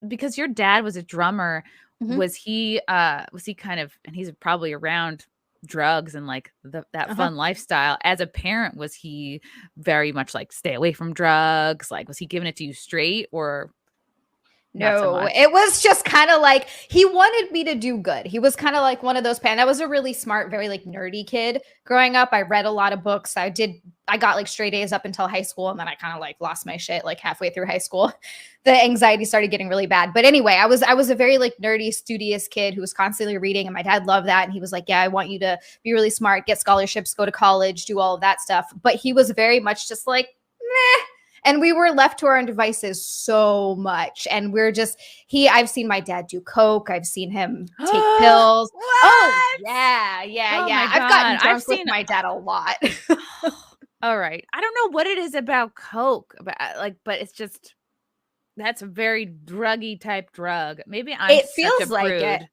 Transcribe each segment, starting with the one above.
because your dad was a drummer, Mhm. was he kind of, and he's probably around drugs and like that Uh-huh. fun lifestyle. As a parent, was he very much like stay away from drugs? Like, was he giving it to you straight or not so No, much? it was just kind of like he wanted me to do good. He was kind of like one of those I was a really smart, very like nerdy kid growing up. I read a lot of books. I got like straight A's up until high school, and then I kind of like lost my shit like halfway through high school. The anxiety started getting really bad. But anyway, I was a very like nerdy, studious kid who was constantly reading, and my dad loved that. And he was like, "Yeah, I want you to be really smart, get scholarships, go to college, do all of that stuff." But he was very much just like, meh. And we were left to our own devices so much. And we're just, I've seen my dad do coke. I've seen him take pills. Oh, What? yeah, yeah, Oh my yeah. I've gotten God. drunk with my dad a lot. All right. I don't know what it is about coke, but but it's just, that's a very druggy type drug. Maybe I'm It such a feels like it. prude.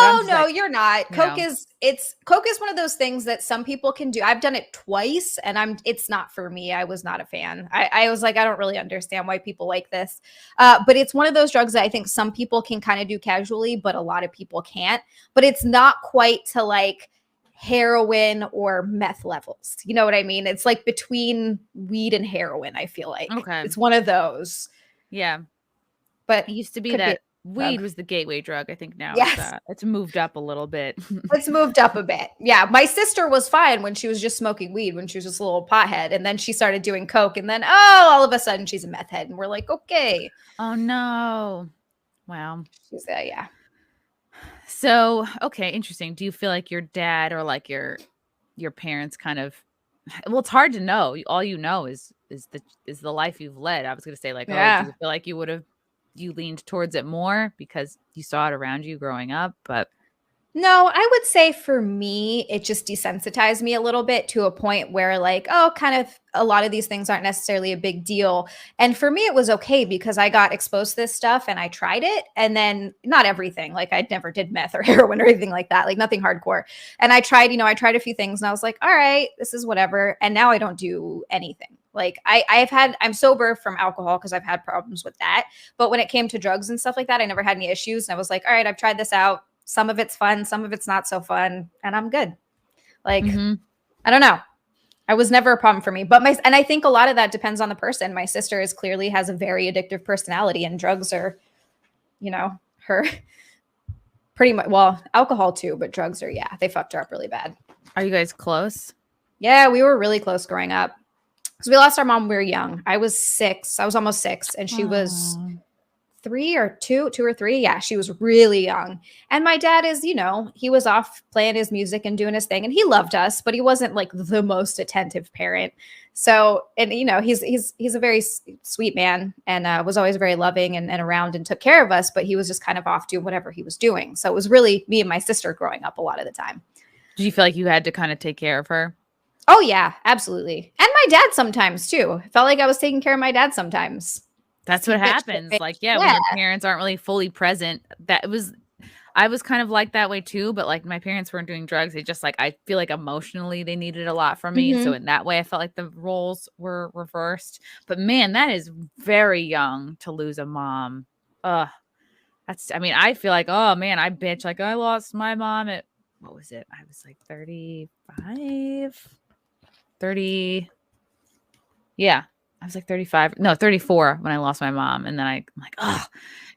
But I'm just No, like, you're not. you know, Coke is one of those things that some people can do. I've done it twice and it's not for me. I was not a fan. I was like, I don't really understand why people like this. But it's one of those drugs that I think some people can kind of do casually, but a lot of people can't. But it's not quite to like heroin or meth levels. You know what I mean? It's like between weed and heroin, I feel like. okay. It's one of those. Yeah. But It used to be could be that weed drug. was the gateway drug. I think now Yes. it's moved up a little bit. It's moved up a bit. Yeah. My sister was fine when she was just smoking weed, when she was just a little pothead. And then she started doing coke. And then, all of a sudden she's a meth head. And we're like, okay. Oh no. Wow. She's, yeah. So, okay, interesting. Do you feel like your dad or like your parents kind of, well, it's hard to know. All you know is the life you've led. I was going to say like, oh, do Yeah. you feel like you leaned towards it more because you saw it around you growing up, but No, I would say for me, it just desensitized me a little bit to a point where, like, oh, kind of a lot of these things aren't necessarily a big deal. And for me, it was okay because I got exposed to this stuff and I tried it. And then not everything, like, I never did meth or heroin or anything like that, like, nothing hardcore. And I tried a few things and I was like, all right, this is whatever. And now I don't do anything. Like I'm sober from alcohol because I've had problems with that. But when it came to drugs and stuff like that, I never had any issues. And I was like, all right, I've tried this out. Some of it's fun, some of it's not so fun, and I'm good. Like, I don't know. I was never a problem for me. But and I think a lot of that depends on the person. My sister clearly has a very addictive personality, and drugs are, her pretty much, well, alcohol too, but drugs are, yeah, they fucked her up really bad. are you guys close? Yeah, we were really close growing up. Because we lost our mom when we were young. I was 6. I was almost 6, and she was 3 or 2 or 3. Yeah, she was really young. And my dad is, he was off playing his music and doing his thing, and he loved us, but he wasn't like the most attentive parent. So, and he's a very sweet man and was always very loving and around and took care of us, but he was just kind of off doing whatever he was doing. So it was really me and my sister growing up a lot of the time. Did you feel like you had to kind of take care of her? Oh yeah, absolutely. And my dad sometimes too. I felt like I was taking care of my dad sometimes. That's what happens. Like, yeah, when your parents aren't really fully present, I was kind of like that way too, but like my parents weren't doing drugs. They just like, I feel like emotionally they needed a lot from me. So in that way, I felt like the roles were reversed. But man, that is very young to lose a mom. I feel like, oh man, I bitch. Like I lost my mom at, what was it? I was like 35, 30. Yeah. I was like 34 when I lost my mom. And then I'm like, oh,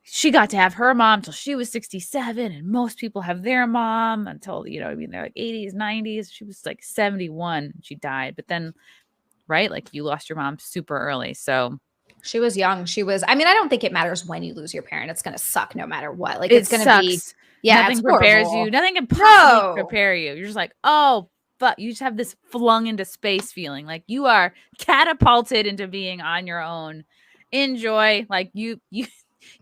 she got to have her mom till she was 67. And most people have their mom until, they're like 80s, 90s. She was like 71 and she died. But then, right, like you lost your mom super early. So she was young. I don't think it matters when you lose your parent. It's going to suck no matter what. Like it it's going to be, yeah, nothing prepares horrible. you. Nothing can possibly prepare you. You're just like, oh, but you just have this flung into space feeling like you are catapulted into being on your own. Enjoy. Like you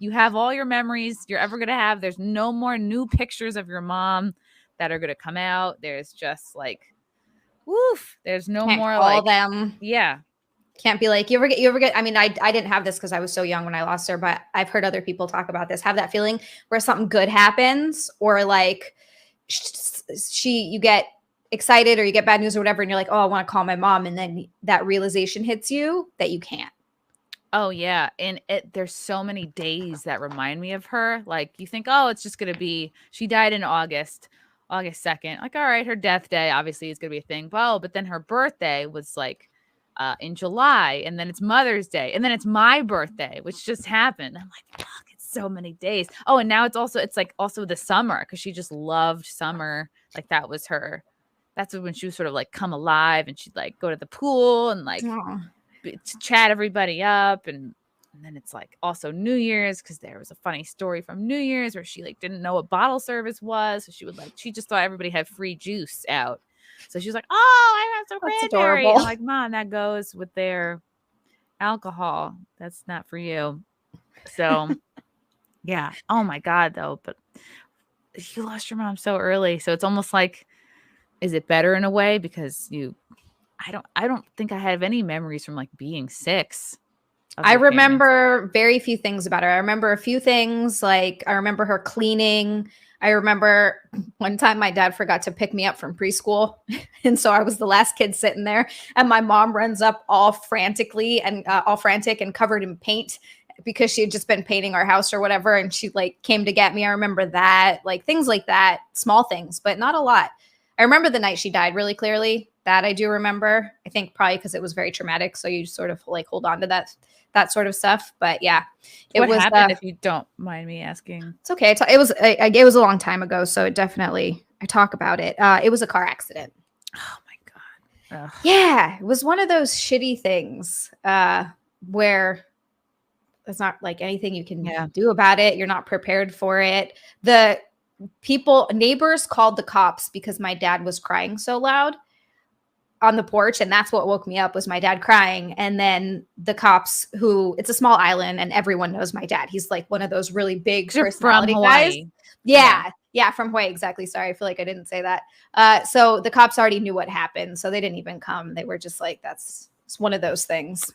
have all your memories you're ever going to have. There's no more new pictures of your mom that are going to come out. There's just like, woof. There's no Can't more call like them. Yeah. Can't be like, you ever get, I mean, I didn't have this because I was so young when I lost her, but I've heard other people talk about this, have that feeling where something good happens or like you get excited or you get bad news or whatever. And you're like, oh, I want to call my mom. And then that realization hits you that you can't. Oh yeah, and there's so many days that remind me of her. Like you think, oh, it's just gonna be she died in August 2nd. Like, all right, her death day obviously is gonna be a thing. Well, but then her birthday was like in July, and then it's Mother's Day, and then it's my birthday, which just happened. I'm like, fuck, it's so many days. Oh, and now it's like also the summer because she just loved summer. Like that was her. That's when she was sort of like come alive, and she'd like go to the pool and like to chat everybody up, and then it's like also New Year's because there was a funny story from New Year's where she like didn't know what bottle service was, so she just thought everybody had free juice out, so she was like, oh, I have some cranberry. I'm like, Mom, that goes with their alcohol, that's not for you. So yeah, oh my god though, but you lost your mom so early, so it's almost like, is it better in a way because I don't think I have any memories from like being 6. I remember very few things about her. I remember a few things, like I remember her cleaning. I remember one time my dad forgot to pick me up from preschool. And so I was the last kid sitting there. And my mom runs up all frantic and covered in paint because she had just been painting our house or whatever. And she like came to get me. I remember that, like things like that, small things, but not a lot. I remember the night she died really clearly. That I do remember. I think probably because it was very traumatic. So you sort of like hold on to that sort of stuff. But yeah, what happened, if you don't mind me asking? It's okay. It was a long time ago, so it definitely, I talk about it. It was a car accident. Oh my God. Ugh. Yeah, it was one of those shitty things where there's not like anything you can do about it. You're not prepared for it. The neighbors called the cops because my dad was crying so loud on the porch, and that's what woke me up, was my dad crying. And then the cops, it's a small island and everyone knows my dad. He's like one of those really big personality guys. Yeah, from Hawaii, exactly. Sorry, I feel like I didn't say that. So the cops already knew what happened, so they didn't even come. They were just like, it's one of those things.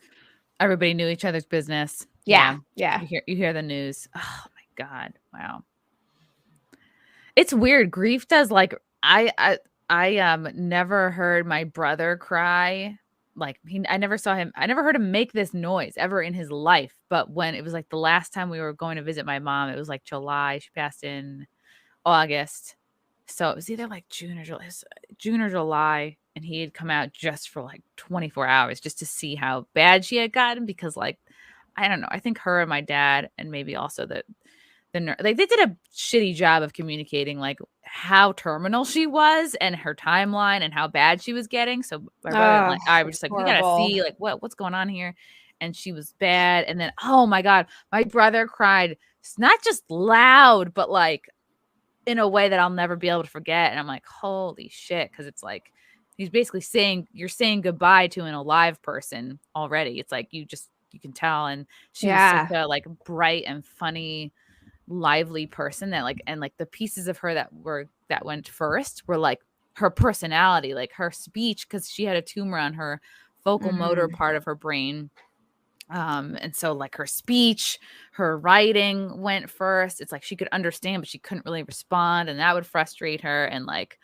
Everybody knew each other's business. Yeah. You hear the news. Oh my God. Wow. It's weird. Grief does like I never heard my brother cry. Like I never heard him make this noise ever in his life. But when it was like the last time we were going to visit my mom, it was like July. She passed in August. So it was either like June or July. And he had come out just for like 24 hours just to see how bad she had gotten, because like, I don't know. I think her and my dad, and maybe also like they did a shitty job of communicating like how terminal she was and her timeline and how bad she was getting. So my brother and like I were just like, horrible. We gotta see like what's going on here. And she was bad. And then, oh my God, my brother cried, not just loud, but like in a way that I'll never be able to forget. And I'm like, holy shit. Cause it's like, he's basically you're saying goodbye to an alive person already. It's like, you can tell. And she was such a like bright and funny, lively person that like, and like the pieces of her that went first were like her personality, like her speech, because she had a tumor on her vocal motor part of her brain. And so like her speech, her writing went first. It's like she could understand, but she couldn't really respond, and that would frustrate her. And like,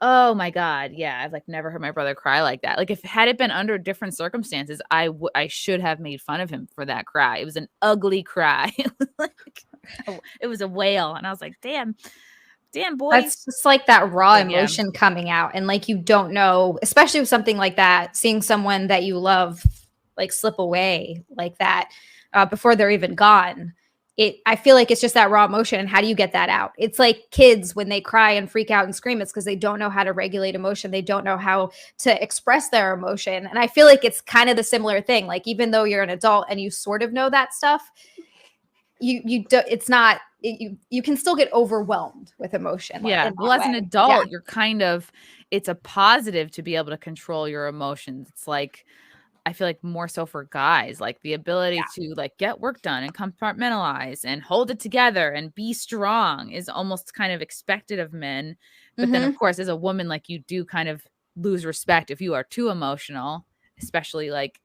oh my God, yeah, I've like never heard my brother cry like that. Like had it been under different circumstances, I should have made fun of him for that cry. It was an ugly cry. It was like it was a wail, and I was like, damn boy. That's just like that raw emotion coming out, and like you don't know, especially with something like that, seeing someone that you love like slip away like that before they're even gone. I feel like it's just that raw emotion. And how do you get that out? It's like kids when they cry and freak out and scream, it's because they don't know how to regulate emotion. They don't know how to express their emotion. And I feel like it's kind of the similar thing. Like, even though you're an adult and you sort of know that stuff, you can still get overwhelmed with emotion. Yeah. Well, as an adult, you're it's a positive to be able to control your emotions. It's like, I feel like more so for guys, like the ability to like get work done and compartmentalize and hold it together and be strong is almost kind of expected of men. But then of course, as a woman, like you do kind of lose respect if you are too emotional, especially like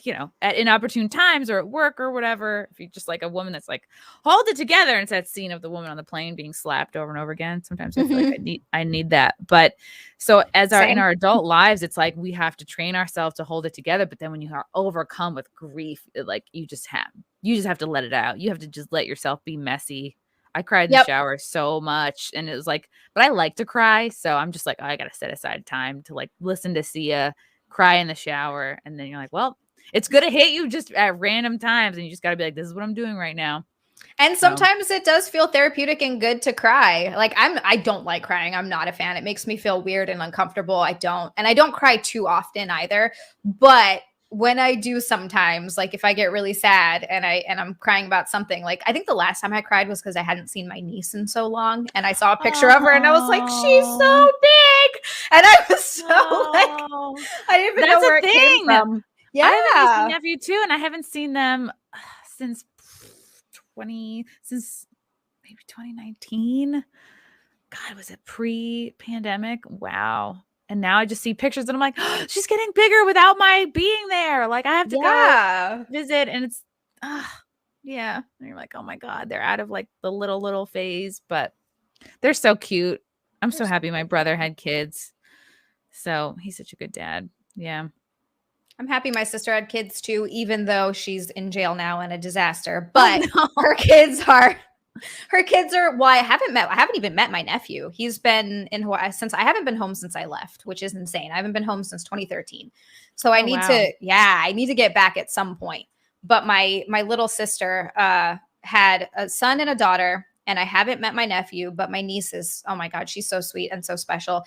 you know, at inopportune times or at work or whatever, if you're just like a woman that's like, hold it together. And it's that scene of the woman on the plane being slapped over and over again. Sometimes I feel like I need that. But so as in our adult lives, it's like we have to train ourselves to hold it together. But then when you are overcome with grief, like you just have to let it out. You have to just let yourself be messy. I cried in the shower so much, and it was like, but I like to cry. So I'm just like, oh, I got to set aside time to like listen to Xia, cry in the shower. And then you're like, well, it's going to hit you just at random times. And you just got to be like, this is what I'm doing right now. And sometimes it does feel therapeutic and good to cry. Like I don't like crying. I'm not a fan. It makes me feel weird and uncomfortable. I don't cry too often either. But when I do sometimes, like if I get really sad and I'm crying about something, like I think the last time I cried was because I hadn't seen my niece in so long. And I saw a picture of her and I was like, she's so big. And I was so like, I didn't even know where it came from. Yeah. I have a niece and nephew too, and I haven't seen them since maybe 2019. God, was it pre-pandemic? Wow. And now I just see pictures and I'm like, oh, she's getting bigger without my being there. Like I have to go visit, and it's yeah. And you're like, oh my God, they're out of like the little phase, but they're so cute. I'm so happy my brother had kids. So he's such a good dad. Yeah. I'm happy my sister had kids too, even though she's in jail now and a disaster. But her kids are, well, I haven't even met my nephew. He's been in Hawaii since I haven't been home since I left, which is insane. I haven't been home since 2013. So I need to get back at some point. But my little sister had a son and a daughter, and I haven't met my nephew, but my niece is, oh my God, she's so sweet and so special.